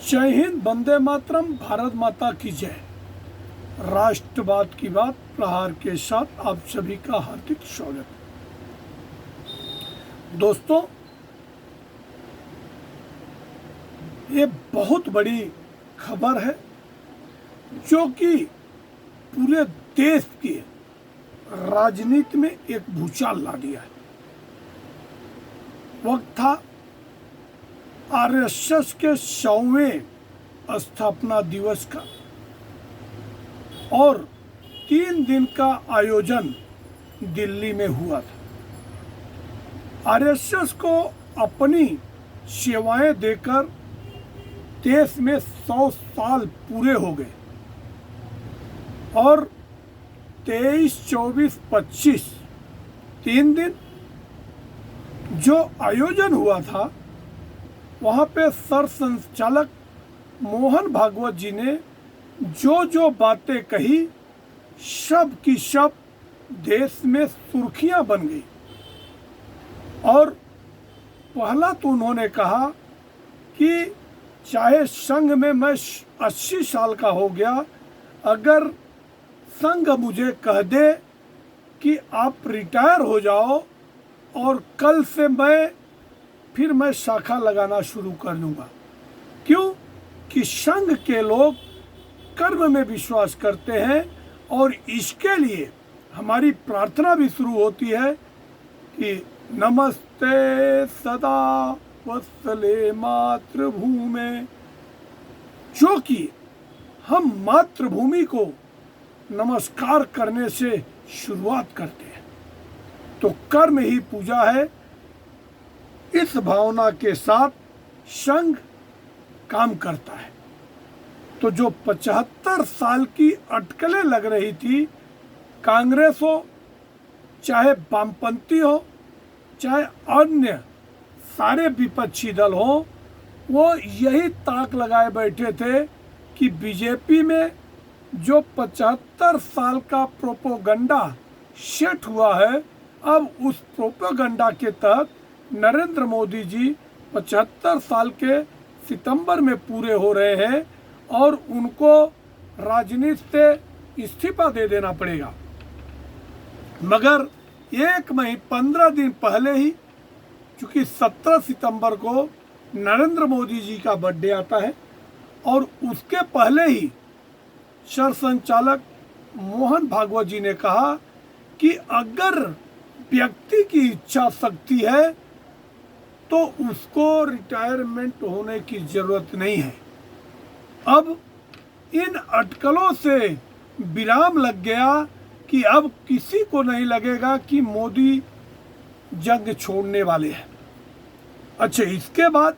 जय हिंद, वंदे मातरम, भारत माता की जय। राष्ट्रवाद की बात प्रहार के साथ आप सभी का हार्दिक स्वागत। दोस्तों, ये बहुत बड़ी खबर है जो कि पूरे देश की राजनीति में एक भूचाल ला दिया है। वक्त था आरएसएस के 100वें स्थापना दिवस का और 3 दिन का आयोजन दिल्ली में हुआ था। आरएसएस को अपनी सेवाएं देकर देश में 100 साल पूरे हो गए और 23, 24, 25 3 दिन जो आयोजन हुआ था, वहाँ पे सर संचालक मोहन भागवत जी ने जो बातें कही, सब की सब देश में सुर्खियां बन गई। और पहला तो उन्होंने कहा कि चाहे संघ में मैं 80 साल का हो गया, अगर संघ मुझे कह दे कि आप रिटायर हो जाओ और कल से फिर मैं शाखा लगाना शुरू कर दूंगा। क्यों? कि संघ के लोग कर्म में विश्वास करते हैं और इसके लिए हमारी प्रार्थना भी शुरू होती है कि नमस्ते सदा वत्सले मातृभूमि, जो कि हम मातृभूमि को नमस्कार करने से शुरुआत करते हैं। तो कर्म ही पूजा है। इस भावना के साथ संघ काम करता है। तो जो 75 साल की अटकलें लग रही थी, कांग्रेस हो, चाहे वामपंथी हो, चाहे अन्य सारे विपक्षी दल हो, वो यही ताक लगाए बैठे थे कि बीजेपी में जो 75 साल का प्रोपोगंडा सेट हुआ है, अब उस प्रोपोगंडा के तहत नरेंद्र मोदी जी 75 साल के सितंबर में पूरे हो रहे हैं और उनको राजनीति से इस्तीफा दे देना पड़ेगा। मगर 15 दिन पहले ही, चूँकि 17 सितंबर को नरेंद्र मोदी जी का बर्थडे आता है और उसके पहले ही सर संचालक मोहन भागवत जी ने कहा कि अगर व्यक्ति की इच्छा शक्ति है तो उसको रिटायरमेंट होने की जरूरत नहीं है। अब इन अटकलों से विराम लग गया कि अब किसी को नहीं लगेगा कि मोदी जंग छोड़ने वाले हैं। अच्छा, इसके बाद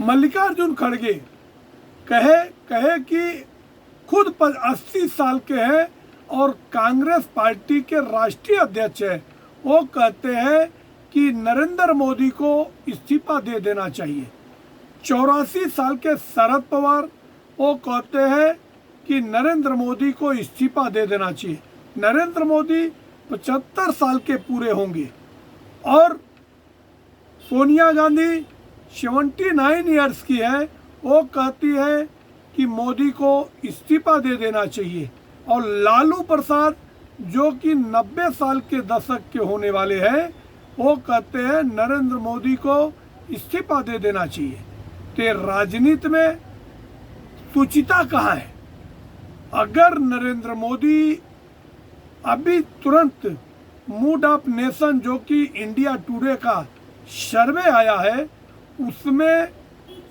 मल्लिकार्जुन खड़गे कहे कि खुद 80 साल के हैं और कांग्रेस पार्टी के राष्ट्रीय अध्यक्ष है। वो कहते हैं कि नरेंद्र मोदी को इस्तीफा दे देना चाहिए। 84 साल के शरद पवार वो कहते हैं कि नरेंद्र मोदी को इस्तीफा दे देना चाहिए। नरेंद्र मोदी 75 साल के पूरे होंगे और सोनिया गांधी 79 ईयर्स की है। वो कहती है कि मोदी को इस्तीफा दे देना चाहिए। और लालू प्रसाद जो कि 90 साल के दशक के होने वाले हैं, वो कहते हैं नरेंद्र मोदी को इस्तीफा दे देना चाहिए। तो राजनीति में सुचिता कहाँ है? अगर नरेंद्र मोदी अभी तुरंत मूड ऑफ नेशन, जो कि इंडिया टुडे का सर्वे आया है, उसमें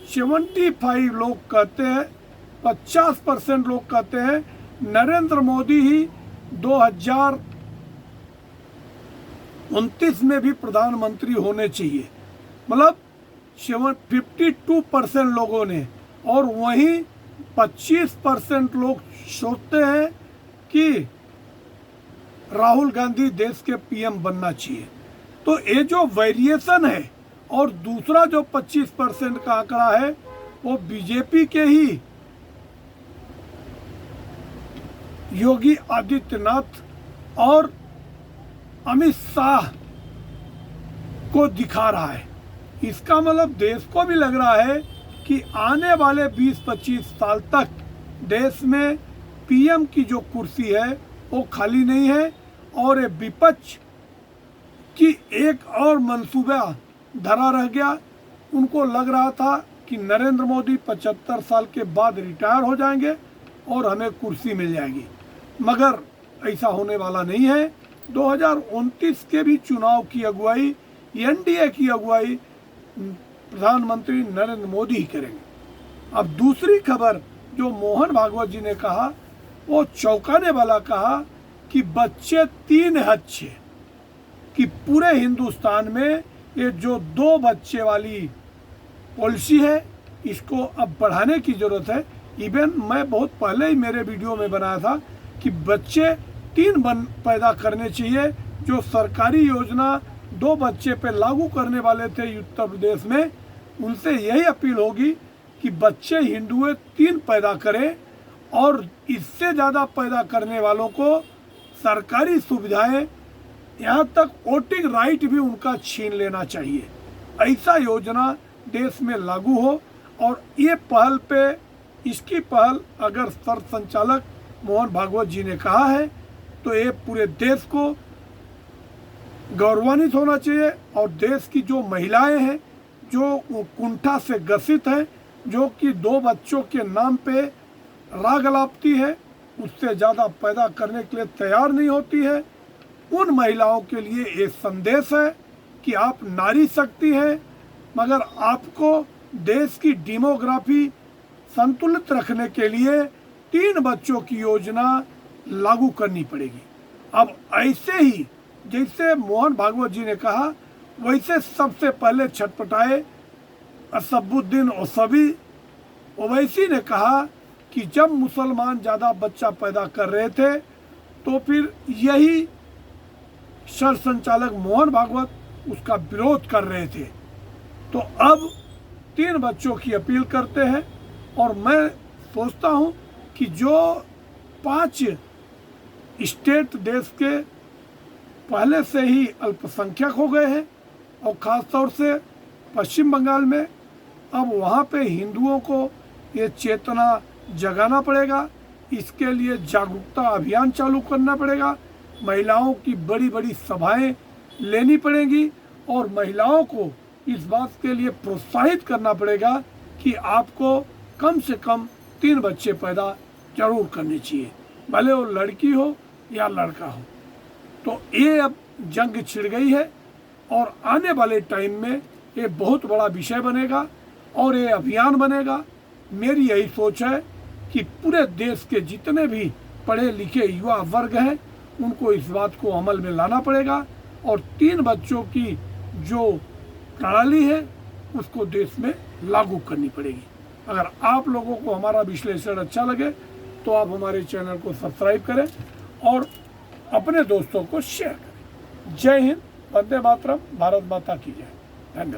75 लोग कहते हैं, 50% लोग कहते हैं नरेंद्र मोदी ही 2029 में भी प्रधानमंत्री होने चाहिए। मतलब 52% लोगों ने, और वहीं 25% लोग सोचते हैं कि राहुल गांधी देश के पीएम बनना चाहिए। तो ये जो वेरिएशन है, और दूसरा जो 25% का आंकड़ा है, वो बीजेपी के ही योगी आदित्यनाथ और अमित शाह को दिखा रहा है। इसका मतलब देश को भी लग रहा है कि आने वाले 20-25 साल तक देश में पीएम की जो कुर्सी है वो खाली नहीं है, और ये विपक्ष की एक और मंसूबा धरा रह गया। उनको लग रहा था कि नरेंद्र मोदी 75 साल के बाद रिटायर हो जाएंगे और हमें कुर्सी मिल जाएगी, मगर ऐसा होने वाला नहीं है। 2029 के भी चुनाव की अगुवाई, एनडीए की अगुवाई प्रधानमंत्री नरेंद्र मोदी ही करेंगे। अब दूसरी खबर जो मोहन भागवत जी ने कहा वो चौंकाने वाला कहा कि बच्चे 3 अच्छे, कि पूरे हिंदुस्तान में ये जो 2 बच्चे वाली पॉलिसी है इसको अब बढ़ाने की ज़रूरत है। इवन मैं बहुत पहले ही मेरे वीडियो में बनाया था कि बच्चे 3 पैदा करने चाहिए। जो सरकारी योजना 2 बच्चे पे लागू करने वाले थे उत्तर प्रदेश में, उनसे यही अपील होगी कि बच्चे हिंदुए 3 पैदा करें, और इससे ज़्यादा पैदा करने वालों को सरकारी सुविधाएं, यहाँ तक वोटिंग राइट भी उनका छीन लेना चाहिए। ऐसा योजना देश में लागू हो, और ये पहल पे, इसकी पहल अगर सर संचालक मोहन भागवत जी ने कहा है तो ये पूरे देश को गौरवान्वित होना चाहिए। और देश की जो महिलाएं हैं जो कुंठा से ग्रसित हैं, जो कि 2 बच्चों के नाम पे राग अलापती है, उससे ज़्यादा पैदा करने के लिए तैयार नहीं होती है, उन महिलाओं के लिए ये संदेश है कि आप नारी शक्ति हैं, मगर आपको देश की डेमोग्राफी संतुलित रखने के लिए 3 बच्चों की योजना लागू करनी पड़ेगी। अब ऐसे ही जैसे मोहन भागवत जी ने कहा, वैसे सबसे पहले छटपटाए असदुद्दीन ओवैसी। ओवैसी ने कहा कि जब मुसलमान ज़्यादा बच्चा पैदा कर रहे थे तो फिर यही सर संचालक मोहन भागवत उसका विरोध कर रहे थे। तो अब 3 बच्चों की अपील करते हैं, और मैं सोचता हूं कि जो 5 स्टेट देश के पहले से ही अल्पसंख्यक हो गए हैं, और ख़ास तौर से पश्चिम बंगाल में, अब वहाँ पे हिंदुओं को ये चेतना जगाना पड़ेगा। इसके लिए जागरूकता अभियान चालू करना पड़ेगा, महिलाओं की बड़ी बड़ी सभाएं लेनी पड़ेंगी, और महिलाओं को इस बात के लिए प्रोत्साहित करना पड़ेगा कि आपको कम से कम 3 बच्चे पैदा जरूर करने चाहिए, भले वो लड़की हो या लड़का हो। तो ये अब जंग छिड़ गई है, और आने वाले टाइम में ये बहुत बड़ा विषय बनेगा और ये अभियान बनेगा। मेरी यही सोच है कि पूरे देश के जितने भी पढ़े लिखे युवा वर्ग हैं उनको इस बात को अमल में लाना पड़ेगा, और 3 बच्चों की जो प्रणाली है उसको देश में लागू करनी पड़ेगी। अगर आप लोगों को हमारा विश्लेषण अच्छा लगे तो आप हमारे चैनल को सब्सक्राइब करें और अपने दोस्तों को शेयर करें। जय हिंद, वंदे मातरम, भारत माता की जय। धन्यवाद।